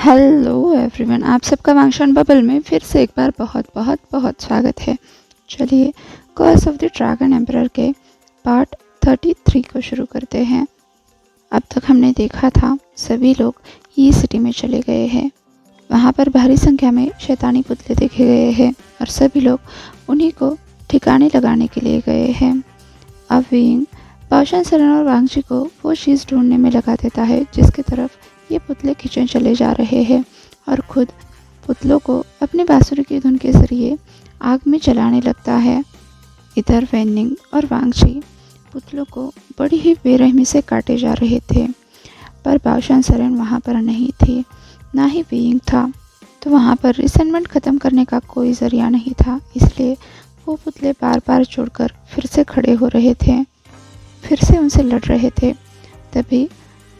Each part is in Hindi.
हेलो एवरीवन, आप सबका वांगशान बबल में फिर से एक बार बहुत बहुत बहुत स्वागत है। चलिए curse of the dragon emperor के पार्ट 33 को शुरू करते हैं। अब तक हमने देखा था सभी लोग ई सिटी में चले गए हैं। वहाँ पर भारी संख्या में शैतानी पुतले देखे गए हैं और सभी लोग उन्हीं को ठिकाने लगाने के लिए गए हैं। अब विंग बाओशन सरन और वांगजी को वो चीज़ ढूंढने में लगा देता है जिसकी तरफ ये पुतले खींचे चले जा रहे हैं और खुद पुतलों को अपनी बांसुरी की धुन के जरिए आग में जलाने लगता है। इधर वेनिंग और वांगजी पुतलों को बड़ी ही बेरहमी से काटे जा रहे थे, पर बाओशन सरन वहाँ पर नहीं थी, ना ही विंग था। तो वहाँ पर रिसेंटमेंट ख़त्म करने का कोई ज़रिया नहीं था, इसलिए वो पुतले बार बार जुड़कर फिर से खड़े हो रहे थे, फिर से उनसे लड़ रहे थे। तभी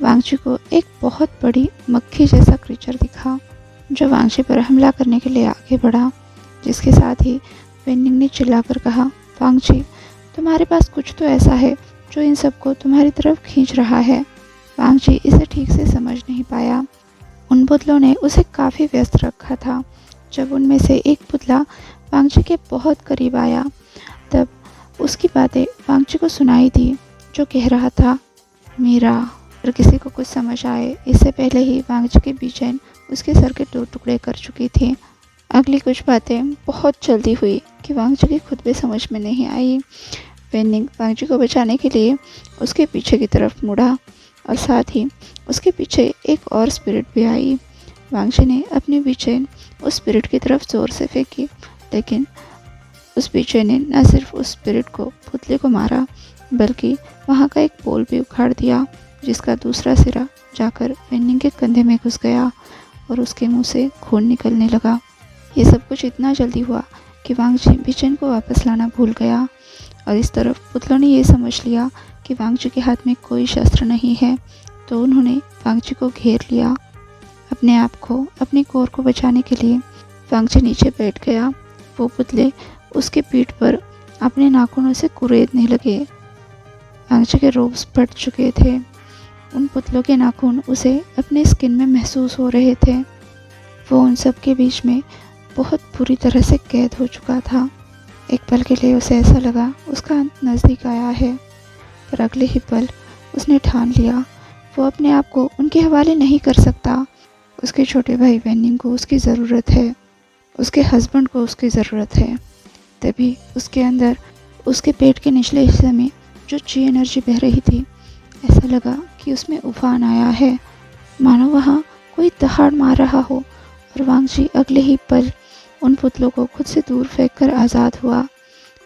वांगजी को एक बहुत बड़ी मक्खी जैसा क्रीचर दिखा जो वांगजी पर हमला करने के लिए आगे बढ़ा, जिसके साथ ही वेनिंग ने चिल्लाकर कहा, वांगजी तुम्हारे पास कुछ तो ऐसा है जो इन सबको तुम्हारी तरफ खींच रहा है। वांगजी इसे ठीक से समझ नहीं पाया। उन पुतलों ने उसे काफ़ी व्यस्त रखा था। जब उनमें से एक पुतला वांगजी के बहुत करीब आया तब उसकी बातें वांगजी को सुनाई दी, जो कह रहा था, मेरा। अगर किसी को कुछ समझ आए, इससे पहले ही वांगजी की बीचैन उसके सर के 2 टुकड़े कर चुकी थी। अगली कुछ बातें बहुत जल्दी हुई कि वांगजी की खुद भी समझ में नहीं आई। वेनिंग वांगजी को बचाने के लिए उसके पीछे की तरफ मुड़ा और साथ ही उसके पीछे एक और स्पिरिट भी आई। वांगजी ने अपनी बीचैन उस स्पिरिट की तरफ जोर से फेंकी, लेकिन उस बीचैन ने न सिर्फ उस स्पिरिट को पुतले को मारा बल्कि वहाँ का एक पोल भी उखाड़ दिया, जिसका दूसरा सिरा जाकर वेनिंग के कंधे में घुस गया और उसके मुंह से खून निकलने लगा। ये सब कुछ इतना जल्दी हुआ कि वांगजी बीचैन को वापस लाना भूल गया और इस तरफ पुतलों ने ये समझ लिया कि वांगजी के हाथ में कोई शस्त्र नहीं है, तो उन्होंने वांगजी को घेर लिया। अपने आप को, अपनी कोर को बचाने के लिए वांगजी नीचे बैठ गया। वो पुतले उसके पीठ पर अपने नाखूनों से कुरेदने लगे। वांगजी के रोब्स फट चुके थे। उन पुतलों के नाखून उसे अपने स्किन में महसूस हो रहे थे। वो उन सब के बीच में बहुत बुरी तरह से कैद हो चुका था। एक पल के लिए उसे ऐसा लगा उसका अंत नज़दीक आया है, पर अगले ही पल उसने ठान लिया वो अपने आप को उनके हवाले नहीं कर सकता। उसके छोटे भाई वेनिंग को उसकी ज़रूरत है, उसके हस्बैंड को उसकी ज़रूरत है। तभी उसके अंदर, उसके पेट के निचले हिस्से में जो ची एनर्जी बह रही थी, ऐसा लगा कि उसमें उफान आया है, मानो वहाँ कोई दहाड़ मार रहा हो। और वांगजी अगले ही पल उन पुतलों को खुद से दूर फेंककर आज़ाद हुआ।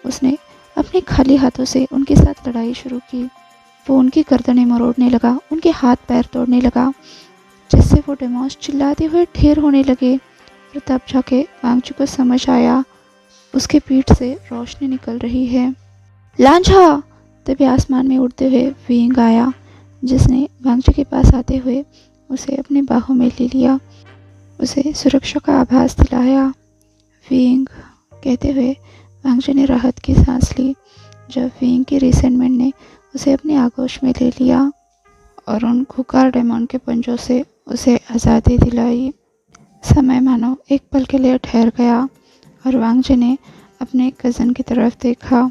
उसने अपने खाली हाथों से उनके साथ लड़ाई शुरू की। वो उनकी गर्दनें मरोड़ने लगा, उनके हाथ पैर तोड़ने लगा, जिससे वो डेमॉन्स चिल्लाते हुए ढेर होने लगे। और तब जाके वांगजी को समझ आया उसके पीठ से रोशनी निकल रही है। लांझा! तभी आसमान में उड़ते हुए विंग आया, जिसने वांगजी के पास आते हुए उसे अपनी बाहों में ले लिया, उसे सुरक्षा का आभास दिलाया। विंग कहते हुए वांगजी ने राहत की सांस ली जब विंग की रिसेंटमेंट ने उसे अपनी आगोश में ले लिया और उन खुकार डेमन के पंजों से उसे आज़ादी दिलाई। समय मानो एक पल के लिए ठहर गया और वांगजी ने अपने कज़न की तरफ देखा।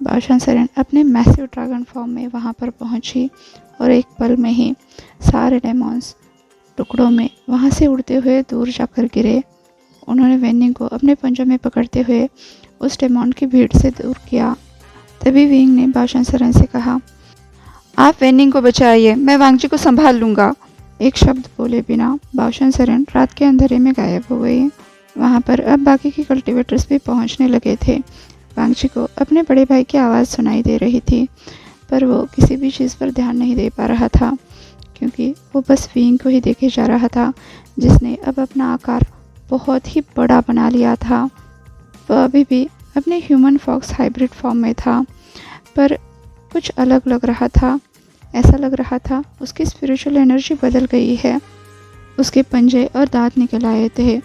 बाओशन सरन अपने मैसिव ड्रैगन फॉर्म में वहाँ पर पहुँची और एक पल में ही सारे डेमॉन्स टुकड़ों में वहाँ से उड़ते हुए दूर जाकर गिरे। उन्होंने वेनिंग को अपने पंजों में पकड़ते हुए उस डेमॉन की भीड़ से दूर किया। तभी विंग ने बाओशन सरन से कहा, आप वेनिंग को बचाइए, मैं वांगजी को संभाल लूँगा। एक शब्द बोले बिना बाओशन सरन रात के अंधेरे में गायब हो गई। वहाँ पर अब बाकी के कल्टिवेटर्स भी पहुँचने लगे थे। वांगजी को अपने बड़े भाई की आवाज़ सुनाई दे रही थी, पर वो किसी भी चीज़ पर ध्यान नहीं दे पा रहा था, क्योंकि वो बस विंग को ही देखे जा रहा था, जिसने अब अपना आकार बहुत ही बड़ा बना लिया था। वह अभी भी अपने ह्यूमन फॉक्स हाइब्रिड फॉर्म में था, पर कुछ अलग लग रहा था। ऐसा लग रहा था उसकी स्पिरिचुअल एनर्जी बदल गई है। उसके पंजे और दांत निकल आए थे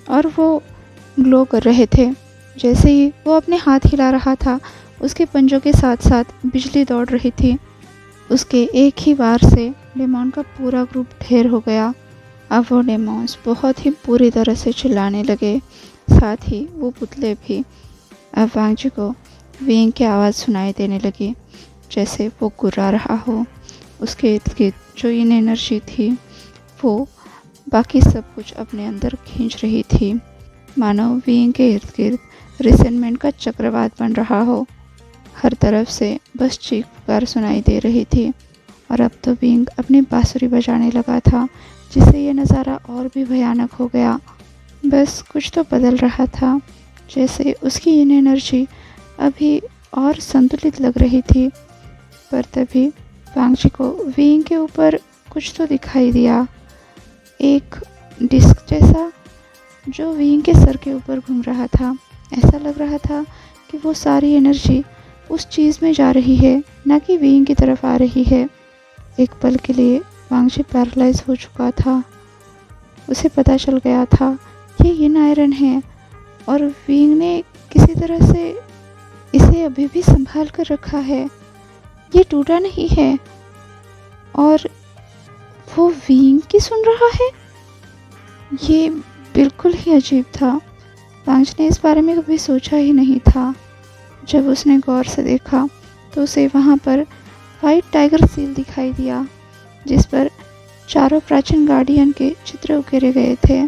और वो ग्लो कर रहे थे। जैसे ही वो अपने हाथ हिला रहा था, उसके पंजों के साथ साथ बिजली दौड़ रही थी। उसके एक ही वार से डेमॉन का पूरा ग्रुप ढेर हो गया अब वो डेमॉन्स बहुत ही बुरी तरह से चिल्लाने लगे, साथ ही वो पुतले भी। अब वांग जी को विंग की आवाज़ सुनाई देने लगी, जैसे वो गुर्रा रहा हो। उसके इर्द गिर्द जो इन एनर्जी थी वो बाकी सब कुछ अपने अंदर खींच रही थी, मानो विंग के इर्द गिर्द रिसेंटमेंट का चक्रवात बन रहा हो। हर तरफ से बस चीख पुकार सुनाई दे रही थी, और अब तो विंग अपनी बांसुरी बजाने लगा था, जिससे ये नज़ारा और भी भयानक हो गया। बस कुछ तो बदल रहा था, जैसे उसकी इन एनर्जी अभी और संतुलित लग रही थी। पर तभी वांग जी को विंग के ऊपर कुछ तो दिखाई दिया, एक डिस्क जैसा जो विंग के सर के ऊपर घूम रहा था। ऐसा लग रहा था कि वो सारी एनर्जी उस चीज़ में जा रही है, न कि विंग की तरफ आ रही है। एक पल के लिए वांग जी पैरालाइज हो चुका था। उसे पता चल गया था कि ये इन आयरन है, और विंग ने किसी तरह से इसे अभी भी संभाल कर रखा है। ये टूटा नहीं है, और वो विंग की सुन रहा है। ये बिल्कुल ही अजीब था। वांग जी ने इस बारे में कभी सोचा ही नहीं था। जब उसने गौर से देखा तो उसे वहाँ पर वाइट टाइगर सील दिखाई दिया, जिस पर चारों प्राचीन गार्डियन के चित्र उकेरे गए थे।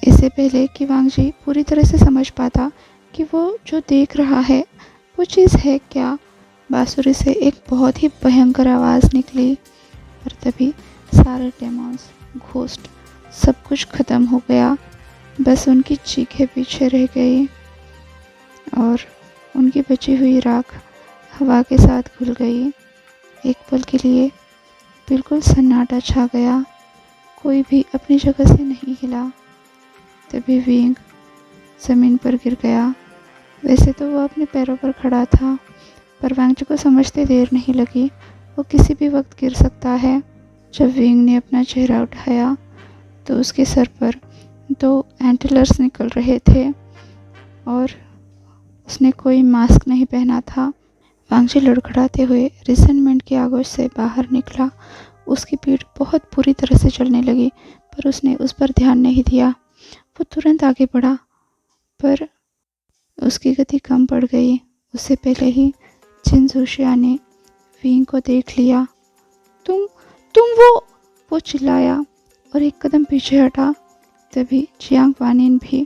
इससे पहले कि वांग जी पूरी तरह से समझ पाता कि वो जो देख रहा है वो चीज़ है क्या, बांसुरी से एक बहुत ही भयंकर आवाज़ निकली, और तभी सारे डेमॉन्स, घोस्ट, सब कुछ ख़त्म हो गया। बस उनकी चीखें पीछे रह गई, और उनकी बची हुई राख हवा के साथ घुल गई। एक पल के लिए बिल्कुल सन्नाटा छा गया, कोई भी अपनी जगह से नहीं हिला। तभी विंग ज़मीन पर गिर गया। वैसे तो वो अपने पैरों पर खड़ा था, पर वांग जी को समझते देर नहीं लगी, वो किसी भी वक्त गिर सकता है। जब विंग ने अपना चेहरा उठाया तो उसके सर पर 2 एंटलर्स निकल रहे थे, और उसने कोई मास्क नहीं पहना था। वांग जी लड़खड़ाते हुए रिसेंटमेंट की आगोश से बाहर निकला। उसकी पीठ बहुत बुरी तरह से चलने लगी, पर उसने उस पर ध्यान नहीं दिया। वो तुरंत आगे बढ़ा, पर उसकी गति कम पड़ गई। उससे पहले ही जिन जोशिया ने विंग को देख लिया। तुम वो चिल्लाया और एक कदम पीछे हटा। तभी जियांग वानिन भी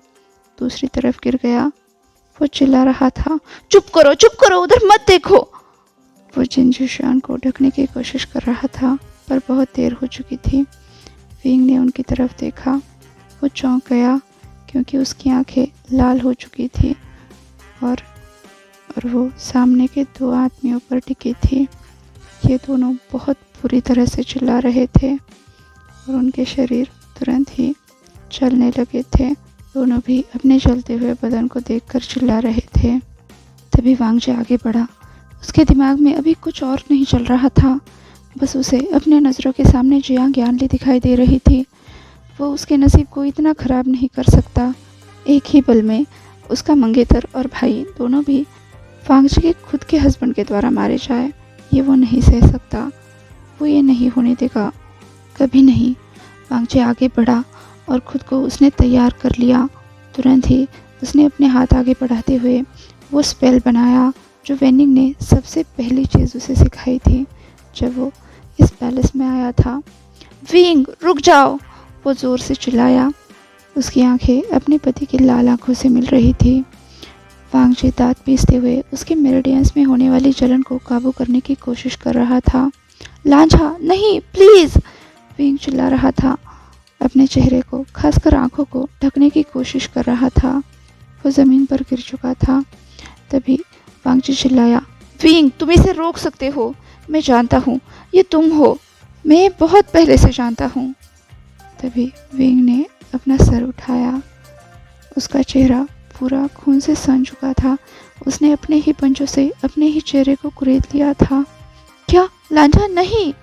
दूसरी तरफ गिर गया। वो चिल्ला रहा था, चुप करो, उधर मत देखो। वो जिन जोशियान को ढकने की कोशिश कर रहा था, पर बहुत देर हो चुकी थी। विंग ने उनकी तरफ देखा। वो चौंक गया, क्योंकि उसकी आंखें लाल हो चुकी थी, और वो सामने के 2 आदमियों पर टिकी थी। ये दोनों बहुत बुरी तरह से चिल्ला रहे थे, और उनके शरीर तुरंत ही चलने लगे थे। दोनों भी अपने जलते हुए बदन को देखकर चिल्ला रहे थे। तभी वांग जी आगे बढ़ा। उसके दिमाग में अभी कुछ और नहीं चल रहा था, बस उसे अपने नज़रों के सामने जियांग यानली दिखाई दे रही थी। वो उसके नसीब को इतना ख़राब नहीं कर सकता। एक ही पल में उसका मंगेतर और भाई दोनों भी वांग जी के खुद के हस्बैंड के द्वारा मारे जाए, ये वो नहीं सह सकता। वो ये नहीं होने देगा, कभी नहीं। वांग जी आगे बढ़ा और खुद को उसने तैयार कर लिया। तुरंत ही उसने अपने हाथ आगे बढ़ाते हुए वो स्पेल बनाया जो वेनिंग ने सबसे पहली चीज़ उसे सिखाई थी जब वो इस पैलेस में आया था। विंग रुक जाओ, वो ज़ोर से चिल्लाया। उसकी आंखें अपने पति की लाल आंखों से मिल रही थी। वांग जी दांत पीसते हुए उसके मेरिडियंस में होने वाली जलन को काबू करने की कोशिश कर रहा था। लांझा नहीं, प्लीज़, विंग चिल्ला रहा था। अपने चेहरे को, खासकर आंखों को ढकने की कोशिश कर रहा था। वो ज़मीन पर गिर चुका था। तभी वांग जी चिल्लाया, विंग तुम इसे रोक सकते हो, मैं जानता हूँ ये तुम हो, मैं बहुत पहले से जानता हूँ। तभी विंग ने अपना सर उठाया। उसका चेहरा पूरा खून से सन चुका था। उसने अपने ही पंजों से अपने ही चेहरे को कुरेद लिया था। क्या लांझा नहीं,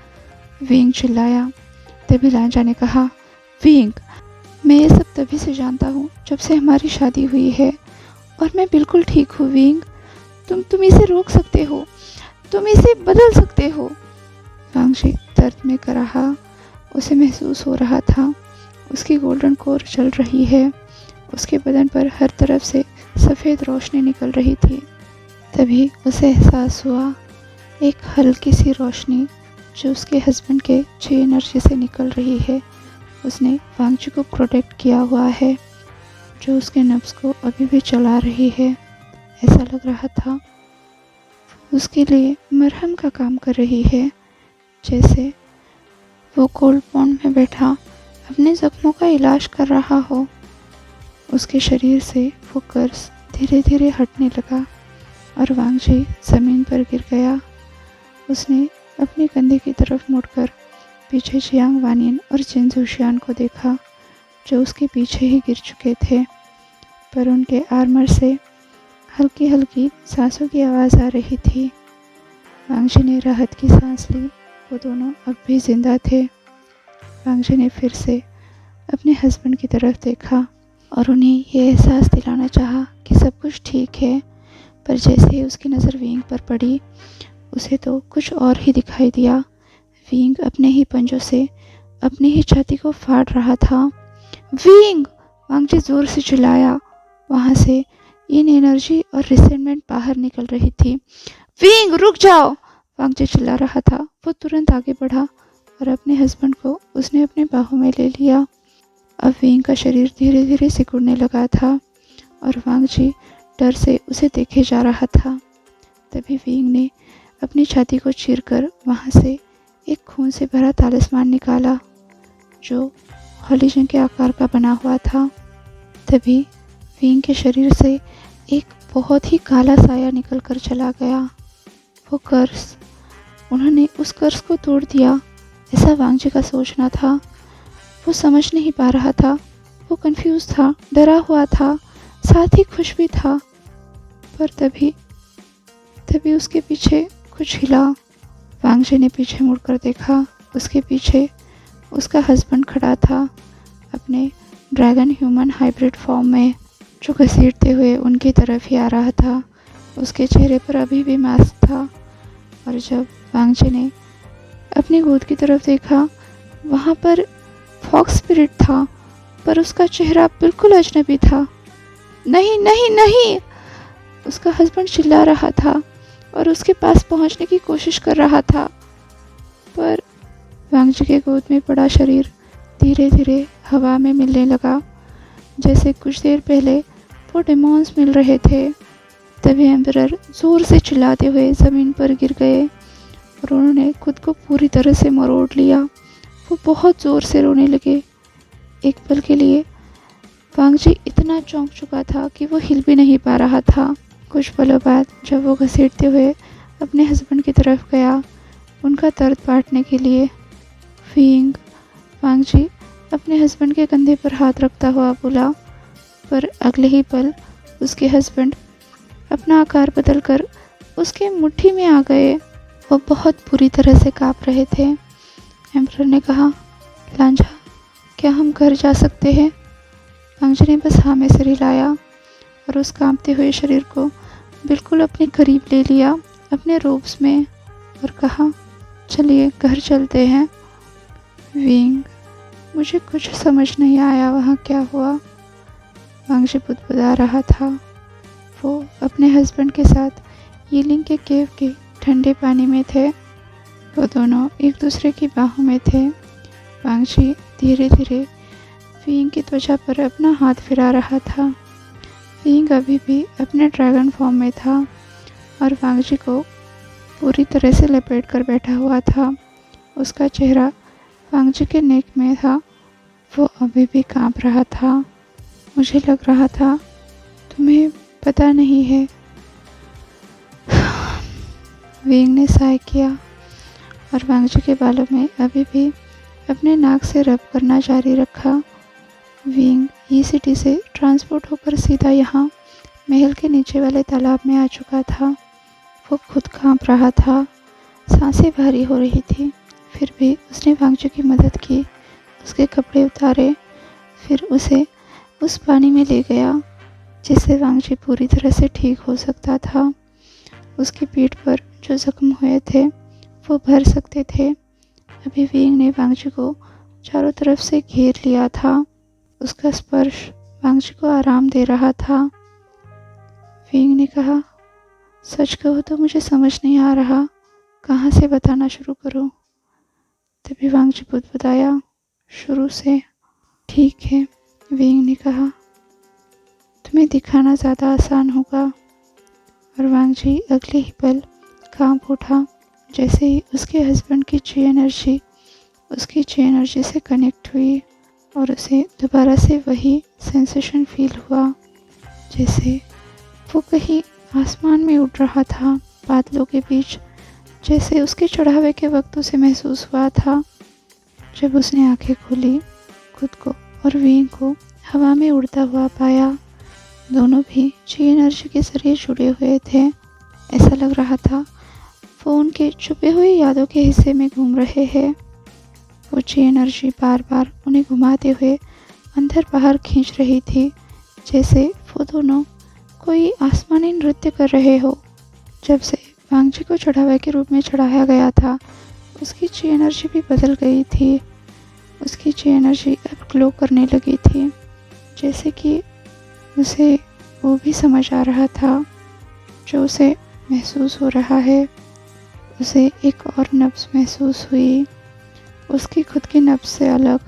विंग चिल्लाया। तभी लांझा ने कहा, विंग मैं ये सब तभी से जानता हूँ जब से हमारी शादी हुई है, और मैं बिल्कुल ठीक हूँ। विंग तुम इसे रोक सकते हो, तुम इसे बदल सकते हो। वांग जी दर्द में कराहा। उसे महसूस हो रहा था। उसकी गोल्डन कोर चल रही है। उसके बदन पर हर तरफ से सफ़ेद रोशनी निकल रही थी। तभी उसे एहसास हुआ, एक हल्की सी रोशनी जो उसके हस्बैंड के ची एनर्जी से निकल रही है। उसने वांगजी को प्रोटेक्ट किया हुआ है, जो उसके नब्ज़ को अभी भी चला रही है। ऐसा लग रहा था उसके लिए मरहम का काम कर रही है, जैसे वो कोल्ड पॉन्ड में बैठा अपने जख्मों का इलाज कर रहा हो। उसके शरीर से वो कर्ज धीरे धीरे हटने लगा और वांगजी ज़मीन पर गिर गया। उसने अपने कंधे की तरफ मुड़कर पीछे जियांग वानियन और जिन जुशियान को देखा, जो उसके पीछे ही गिर चुके थे, पर उनके आर्मर से हल्की हल्की सांसों की आवाज़ आ रही थी। वांगजी ने राहत की सांस ली। वो दोनों अब भी जिंदा थे। वांगजी ने फिर से अपने हस्बैंड की तरफ देखा और उन्हें ये एहसास दिलाना चाहा कि सब कुछ ठीक है, पर जैसे ही उसकी नज़र विंग पर पड़ी, उसे तो कुछ और ही दिखाई दिया। विंग अपने ही पंजों से अपनी ही छाती को फाड़ रहा था। विंग! वांगजी जोर से चिल्लाया। वहाँ से इन एनर्जी और रिसेंटमेंट बाहर निकल रही थी। विंग, रुक जाओ! वांगजी चिल्ला रहा था। वो तुरंत आगे बढ़ा और अपने हस्बैंड को उसने अपने बाहों में ले लिया। अब विंग का शरीर धीरे धीरे सिकुड़ने लगा था और वांगजी डर से उसे देखे जा रहा था। तभी विंग ने अपनी छाती को चीरकर वहाँ से एक खून से भरा तालिस्मान निकाला, जो हॉलीजन के आकार का बना हुआ था। तभी विंग के शरीर से एक बहुत ही काला साया निकल कर चला गया। वो कर्स, उन्होंने उस कर्स को तोड़ दिया, ऐसा वांगजी का सोचना था। वो समझ नहीं पा रहा था। वो कंफ्यूज था, डरा हुआ था, साथ ही खुश भी था। पर तभी उसके पीछे कुछ हिला। वांगजी ने पीछे मुड़कर देखा। उसके पीछे उसका हस्बैंड खड़ा था, अपने ड्रैगन ह्यूमन हाइब्रिड फॉर्म में, जो घसीटते हुए उनकी तरफ ही आ रहा था। उसके चेहरे पर अभी भी मास्क था और जब वांगजी ने अपनी गोद की तरफ देखा, वहाँ पर फॉक्स स्पिरिट था, पर उसका चेहरा बिल्कुल अजनबी था। नहीं नहीं नहीं! उसका हस्बैंड चिल्ला रहा था और उसके पास पहुंचने की कोशिश कर रहा था, पर वांगजी के गोद में पड़ा शरीर धीरे धीरे हवा में मिलने लगा, जैसे कुछ देर पहले वो डेमॉन्स मिल रहे थे। तभी एम्परर जोर से चिल्लाते हुए ज़मीन पर गिर गए और उन्होंने खुद को पूरी तरह से मरोड़ लिया। वो बहुत ज़ोर से रोने लगे। एक पल के लिए वांगजी इतना चौंक चुका था कि वो हिल भी नहीं पा रहा था। कुछ पलों बाद जब वो घसीटते हुए अपने हस्बैंड की तरफ गया, उनका दर्द बांटने के लिए, विंग, वांगजी अपने हस्बैंड के कंधे पर हाथ रखता हुआ बोला, पर अगले ही पल उसके हस्बैंड अपना आकार बदलकर उसके मुट्ठी में आ गए। वो बहुत बुरी तरह से काँप रहे थे। एम्परर ने कहा, लांझा, क्या हम घर जा सकते हैं? वांगजी ने बस हाँ में सिर हिलाया और उस कांपते हुए शरीर को बिल्कुल अपने करीब ले लिया अपने रोब्स में और कहा, चलिए घर चलते हैं। विंग, मुझे कुछ समझ नहीं आया वहाँ क्या हुआ। वांगजी बुदबुदा रहा था। वो अपने हस्बैंड के साथ यीलिंग के केव के ठंडे पानी में थे। वो दोनों एक दूसरे की बाहों में थे। वांगजी धीरे धीरे विंग की त्वचा पर अपना हाथ फिरा रहा था। विंग अभी भी अपने ड्रैगन फॉर्म में था और वांगजी को पूरी तरह से लपेट कर बैठा हुआ था। उसका चेहरा वांगजी के नेक में था। वो अभी भी कांप रहा था। मुझे लग रहा था तुम्हें पता नहीं है। विंग ने साय किया और वांगजी के बालों में अभी भी अपने नाक से रब करना जारी रखा। विंग ई-सिटी से ट्रांसपोर्ट होकर सीधा यहाँ महल के नीचे वाले तालाब में आ चुका था। वो खुद कांप रहा था, सांसें भारी हो रही थी, फिर भी उसने वांगजी की मदद की, उसके कपड़े उतारे, फिर उसे उस पानी में ले गया जिससे वांगजी पूरी तरह से ठीक हो सकता था। उसकी पीठ पर जो जख्म हुए थे वो भर सकते थे। अभी विंग ने वांगजी को चारों तरफ से घेर लिया था। उसका स्पर्श वांगजी को आराम दे रहा था। विंग ने कहा, सच कहो तो मुझे समझ नहीं आ रहा, कहाँ से बताना शुरू करूं। तभी वांगजी बुदबुदाया, शुरू से। ठीक है, विंग ने कहा, तुम्हें दिखाना ज़्यादा आसान होगा। और वांगजी अगले ही पल कांप उठा, जैसे ही उसके हस्बैंड की ची एनर्जी उसकी ची एनर्जी से कनेक्ट हुई और उसे दोबारा से वही सेंसेशन फील हुआ, जैसे वो कहीं आसमान में उड़ रहा था, बादलों के बीच, जैसे उसके चढ़ावे के वक्त उसे महसूस हुआ था। जब उसने आंखें खोली, खुद को और विंग को हवा में उड़ता हुआ पाया। दोनों भी ची एनर्जी के जरिए जुड़े हुए थे। ऐसा लग रहा था वो उनके छुपे हुए यादों के हिस्से में घूम रहे हैं। वो ची एनर्जी बार बार उन्हें घुमाते हुए अंदर बाहर खींच रही थी, जैसे वो दोनों कोई आसमानी नृत्य कर रहे हो। जब से वांगजी को चढ़ावे के रूप में चढ़ाया गया था, उसकी ची एनर्जी भी बदल गई थी। उसकी ची एनर्जी अब ग्लो करने लगी थी, जैसे कि उसे वो भी समझ आ रहा था जो उसे महसूस हो रहा है। उसे एक और नब्ज़ महसूस हुई, उसकी खुद की नब्ज़ से अलग,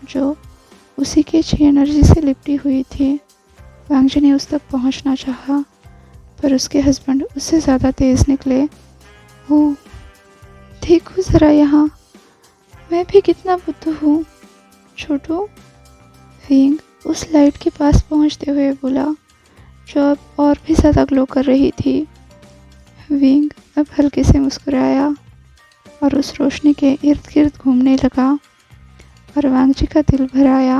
जो उसी के ची एनर्जी से लिपटी हुई थी। वांगजी ने उस तक पहुंचना चाहा, पर उसके हस्बैंड उससे ज़्यादा तेज़ निकले। ओह, देखो ज़रा यहाँ, मैं भी कितना बुद्धू हूँ। छोटू, विंग उस लाइट के पास पहुंचते हुए बोला, जो अब और भी ज़्यादा ग्लो कर रही थी। विंग अब हल्के से मुस्कुराया और उस रोशनी के इर्द गिर्द घूमने लगा और वांगजी का दिल भर आया।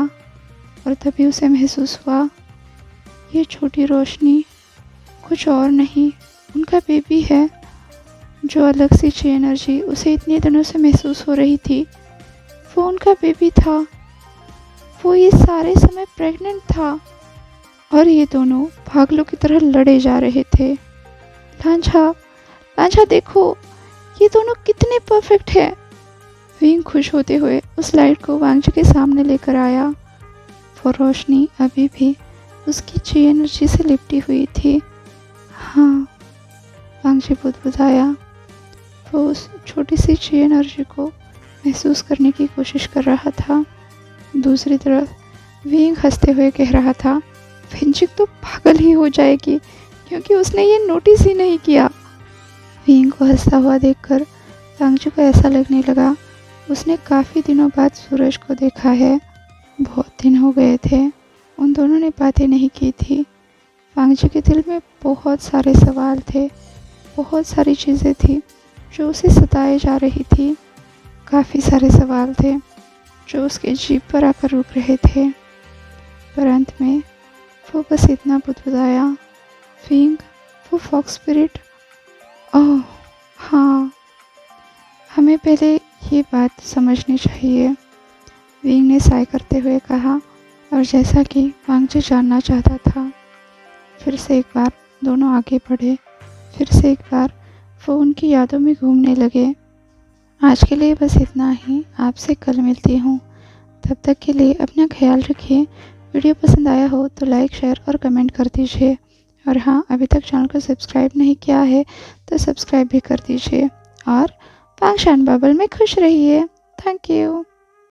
और तभी उसे महसूस हुआ, ये छोटी रोशनी कुछ और नहीं, उनका बेबी है। जो अलग सी ची एनर्जी उसे इतने दिनों से महसूस हो रही थी, वो उनका बेबी था। वो ये सारे समय प्रेग्नेंट था और ये दोनों पागलों की तरह लड़े जा रहे थे। लांझा, लांझा देखो, ये दोनों कितने परफेक्ट हैं। विंग खुश होते हुए उस लाइट को वांगजी के सामने लेकर आया। वो रोशनी अभी भी उसकी ची एनर्जी से लिपटी हुई थी। हाँ, वांगजी बुदबुदाया। वो उस छोटी सी ची एनर्जी को महसूस करने की कोशिश कर रहा था। दूसरी तरफ विंग हंसते हुए कह रहा था, फिंचिक तो पागल ही हो जाएगी, क्योंकि उसने ये नोटिस ही नहीं किया। विंग को हंसता हुआ देखकर वांगजी को ऐसा लगने लगा उसने काफ़ी दिनों बाद सूरज को देखा है। बहुत दिन हो गए थे उन दोनों ने बातें नहीं की थी। वांगजी के दिल में बहुत सारे सवाल थे, बहुत सारी चीज़ें थी जो उसे सताए जा रही थी। काफ़ी सारे सवाल थे जो उसके जीभ पर आकर रुक रहे थे, पर अंत में वो बस इतना बुदबुदाया, विंग, वो फॉक्स स्पिरिट। ओह हाँ, हमें पहले ये बात समझनी चाहिए, विंग ने साय करते हुए कहा। और जैसा कि वांगजी जानना चाहता था, फिर से एक बार दोनों आगे बढ़े। फिर से एक बार वो उनकी यादों में घूमने लगे। आज के लिए बस इतना ही, आपसे कल मिलती हूँ। तब तक के लिए अपना ख्याल रखिए। वीडियो पसंद आया हो तो लाइक, शेयर और कमेंट कर दीजिए। और हाँ, अभी तक चैनल को सब्सक्राइब नहीं किया है तो सब्सक्राइब भी कर दीजिए। और वांगशान बबल में खुश रहिए। Thank you.